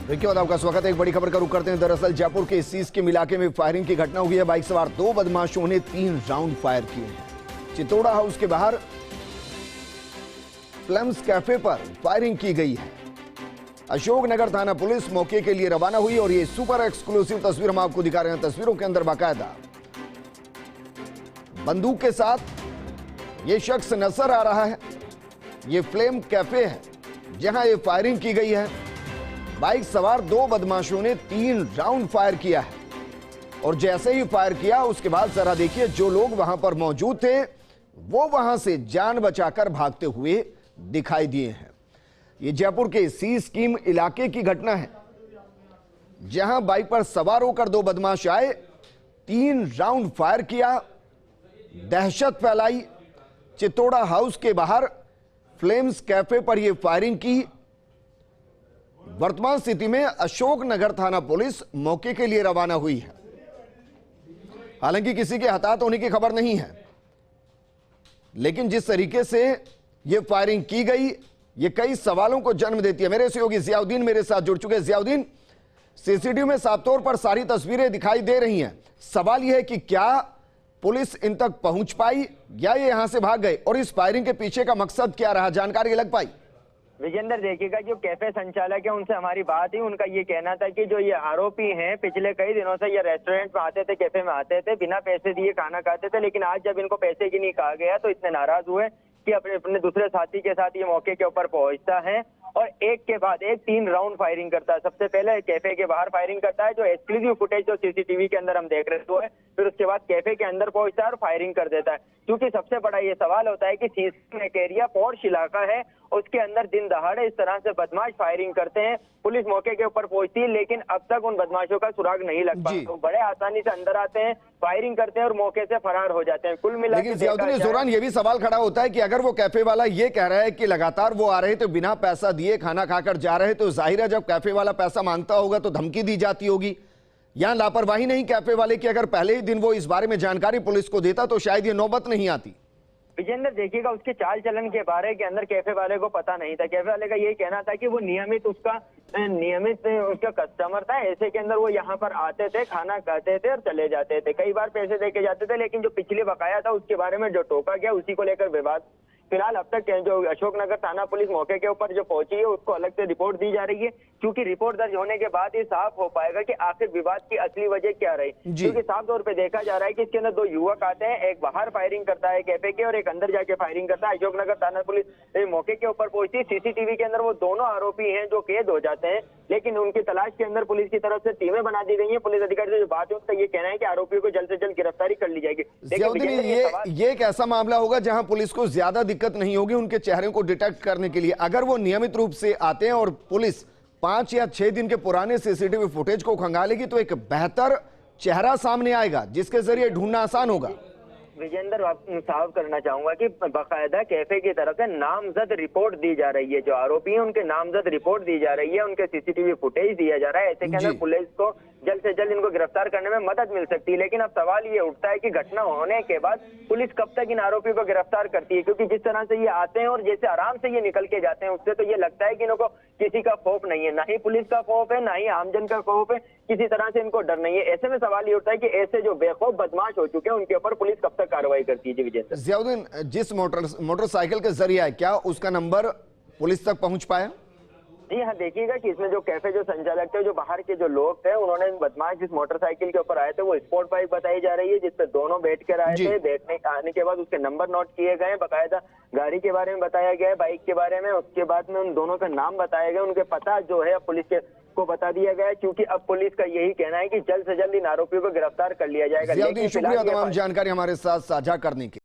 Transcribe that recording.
देखिए और आपका स्वागत है। एक बड़ी खबर का रुख करते हैं। दरअसल जयपुर के इसी स्कीम इलाके में फायरिंग की घटना हुई है। बाइक सवार दो बदमाशों ने 3 राउंड फायर किए हैं। चितौड़ा हाउस के बाहर फ्लेम्स कैफे पर फायरिंग की गई है। अशोकनगर थाना पुलिस मौके के लिए रवाना हुई और ये सुपर एक्सक्लूसिव तस्वीर हम आपको दिखा रहे हैं। तस्वीरों के अंदर बाकायदा बंदूक के साथ ये शख्स नजर आ रहा है। ये फ्लेम कैफे है जहां ये फायरिंग की गई है। बाइक सवार दो बदमाशों ने 3 राउंड फायर किया है और जैसे ही फायर किया उसके बाद जरा देखिए जो लोग वहां पर मौजूद थे वो वहां से जान बचाकर भागते हुए दिखाई दिए हैं। ये जयपुर के सी स्कीम इलाके की घटना है जहां बाइक पर सवार होकर दो बदमाश आए, 3 राउंड फायर किया, दहशत फैलाई। चितौड़ा हाउस के बाहर फ्लेम्स कैफे पर यह फायरिंग की। वर्तमान स्थिति में अशोकनगर थाना पुलिस मौके के लिए रवाना हुई है। हालांकि किसी के हताहत होने की खबर नहीं है, लेकिन जिस तरीके से यह फायरिंग की गई ये कई सवालों को जन्म देती है। मेरे सहयोगी जियाउद्दीन मेरे साथ जुड़ चुके हैं। जियाउद्दीन, सीसीटीवी में साफ तौर पर सारी तस्वीरें दिखाई दे रही हैं। सवाल यह है कि क्या पुलिस इन तक पहुंच पाई या ये यहां से भाग गए और इस फायरिंग के पीछे का मकसद क्या रहा, जानकारी लग पाई? विजेंद्र, देखिएगा जो कैफे संचालक है उनसे हमारी बात ही, उनका ये कहना था कि जो ये आरोपी हैं पिछले कई दिनों से ये रेस्टोरेंट में आते थे, कैफे में आते थे, बिना पैसे दिए खाना खाते थे, लेकिन आज जब इनको पैसे की नहीं कहा गया तो इतने नाराज हुए कि अपने दूसरे साथी के साथ ये मौके के ऊपर पहुंचता है और एक के बाद एक 3 राउंड फायरिंग करता है। सबसे पहले कैफे के बाहर फायरिंग करता है, जो एक्सक्लूसिव फुटेज जो सीसीटीवी के अंदर हम देख रहे थे, फिर उसके बाद कैफे के अंदर पहुंचता है और फायरिंग कर देता है। क्योंकि सबसे बड़ा ये सवाल होता है कि सीसी एक एरिया पॉश इलाका है, उसके अंदर दिन दहाड़े इस तरह से बदमाश फायरिंग करते हैं। पुलिस मौके के ऊपर पहुंचती है लेकिन अब तक उन बदमाशों का सुराग नहीं लग पाता। तो बड़े आसानी से अंदर आते हैं, फायरिंग करते हैं और मौके से फरार हो जाते हैं। कुल मिलाकर इस दौरान ये भी सवाल खड़ा होता है कि अगर वो कैफे वाला ये कह रहा है कि लगातार वो आ रहे थे बिना पैसा दिए खाना खाकर जा रहे, तो जाहिर है जब कैफे वाला पैसा मांगता होगा तो धमकी दी जाती होगी। यहां लापरवाही नहीं कैफे वाले की, अगर पहले ही दिन वो इस बारे में जानकारी पुलिस को देता तो शायद ये नौबत नहीं आती। विजेंद्र, देखिएगा उसके चाल चलन के बारे के अंदर कैफे वाले को पता नहीं था। कैफे वाले का यही कहना था कि वो नियमित उसका कस्टमर था। ऐसे के अंदर वो यहाँ पर आते थे, खाना खाते थे और चले जाते थे, कई बार पैसे दे के जाते थे, लेकिन जो पिछले बकाया था उसके बारे में जो टोका गया उसी को लेकर विवाद। फिलहाल अब तक जो अशोकनगर थाना पुलिस मौके के ऊपर जो पहुंची है उसको अलग से रिपोर्ट दी जा रही है, क्योंकि रिपोर्ट दर्ज होने के बाद ये साफ हो पाएगा कि आखिर विवाद की असली वजह क्या रही। क्योंकि साफ तौर पे देखा जा रहा है कि इसके अंदर 2 युवक आते हैं, एक बाहर फायरिंग करता है कैफे के और एक अंदर जाके फायरिंग करता है। अशोकनगर थाना पुलिस मौके के ऊपर पहुंचती है। सीसीटीवी के अंदर वो दोनों आरोपी हैं जो कैद हो जाते हैं, लेकिन उनकी तलाश के अंदर पुलिस की तरफ से टीमें बना दी गई है। पुलिस अधिकारी से जो बात है उसका ये कहना है कि आरोपियों को जल्द से जल्द गिरफ्तारी कर ली जाएगी। ये एक ऐसा मामला होगा जहां पुलिस को ज्यादा दिक्कत नहीं होगी उनके चेहरे को डिटेक्ट करने के लिए। अगर वो नियमित रूप से आते हैं और पुलिस 5 या 6 दिन के पुराने सीसीटीवी फुटेज को खंगालेगी तो एक बेहतर चेहरा सामने आएगा जिसके जरिए ढूंढना आसान होगा। विजेंद्र, साफ करना चाहूंगा कि बाकायदा कैफे की तरफ से नामजद रिपोर्ट दी जा रही है। जो आरोपी हैं उनके नामजद रिपोर्ट दी जा रही है, उनके सीसीटीवी फुटेज दिया जा रहा है। ऐसे के अंदर पुलिस को जल्द से जल्द इनको गिरफ्तार करने में मदद मिल सकती है। लेकिन अब सवाल ये उठता है कि घटना होने के बाद पुलिस कब तक इन आरोपियों को गिरफ्तार करती है, क्योंकि जिस तरह से ये आते हैं और जैसे आराम से ये निकल के जाते हैं उससे तो ये लगता है कि इनको किसी का खौफ नहीं है, ना ही पुलिस का खौफ है, ना ही आमजन का खौफ है, किसी तरह से इनको डर नहीं है। ऐसे में सवाल ये उठता है कि ऐसे जो बेखौफ बदमाश हो चुके हैं उनके ऊपर पुलिस कब तक कार्रवाई करती है। जी विजेंद्र, जियाउद्दीन, जिस मोटरसाइकिल के जरिए है क्या उसका नंबर पुलिस तक पहुंच पाया? जी हाँ, देखिएगा कि इसमें जो कैफे जो संचालक थे, जो बाहर के जो लोग थे, उन्होंने बदमाश जिस मोटरसाइकिल के ऊपर आए थे वो स्पोर्ट बाइक बताई जा रही है जिसपे दोनों बैठ कर आए थे। बैठने आने के बाद उसके नंबर नोट किए गए, बकायदा गाड़ी के बारे में बताया गया है, बाइक के बारे में, उसके बाद में उन दोनों का नाम बताया गया, उनके पता जो है पुलिस के को बता दिया गया है, क्योंकि अब पुलिस का यही कहना है कि जल्द से जल्द इन आरोपियों को गिरफ्तार कर लिया जाएगा। शुक्रिया तमाम जानकारी हमारे साथ साझा करने की।